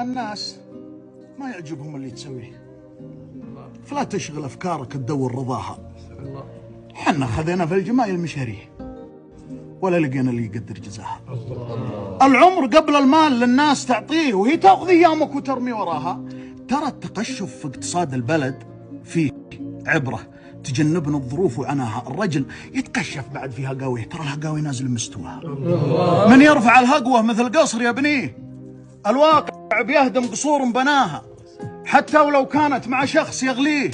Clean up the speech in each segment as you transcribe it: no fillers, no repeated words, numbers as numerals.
الناس ما يعجبهم اللي تسويه، فلا تشغل أفكارك تدور رضاها. حنا خذينا في الجمايل مشاريه ولا لقينا اللي يقدر جزاها. العمر قبل المال للناس تعطيه وهي تاخذ ايامك وترمي وراها. ترى التقشف في اقتصاد البلد فيه عبره، تجنبنا الظروف وعناها. الرجل يتقشف بعد فيها قاويه، ترى الهقاوي نازل مستواها. من يرفع الهقوه مثل قصر يبنيه، الواقع بيهدم قصور بناها. حتى ولو كانت مع شخص يغليه،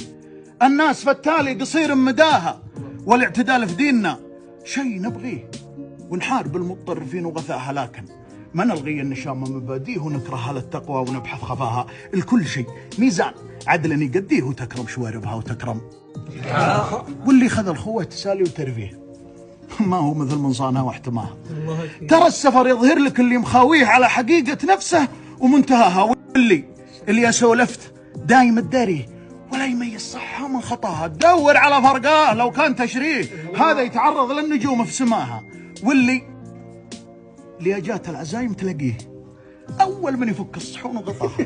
الناس فالتالي قصير مداها. والاعتدال في ديننا شيء نبغيه، ونحارب المتطرفين وغثاها، لكن ما نلغي النشام مباديه ونكرهها للتقوى ونبحث خفاها. الكل شيء ميزان عدل يقديه، وتكرم شواربها وتكرم واللي خذ الخوة تسالي وترفيه، ما هو مثل من صانها واحتماها. ترى السفر يظهر لك اللي مخاويه على حقيقة نفسه ومنتهاها، واللي سولفت دايم الداري ولا يميز صحها من خطاها. تدور على فرقاه لو كان تشريه، هذا يتعرض للنجوم في سماها. واللي جات العزايم تلاقيه اول من يفك الصحون وغطاها.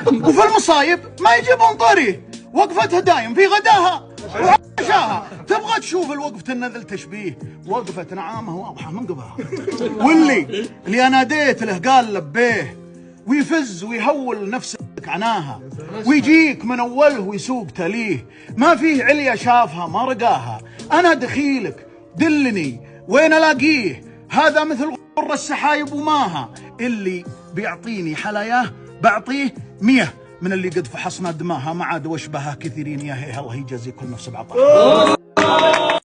وفي المصايب ما يجيبون طريه، وقفتها دايم في غداها وعشاها. تبغى تشوف الوقفة النذل تشبيه، وقفة نعامه واضحة من قباها. واللي اناديت له قال لبيه، ويفز ويهول نفسك عناها، ويجيك من اوله ويسوق تليه. ما فيه عليا شافها ما رقاها، انا دخيلك دلني وين الاقيه. هذا مثل غر السحايب وماها، اللي بيعطيني حلاياه بعطيه 100 من اللي قد فحصنا دماها. ما عاد واشبهه كثيرين، يا هي الله يجازي كل نفس بعطاها.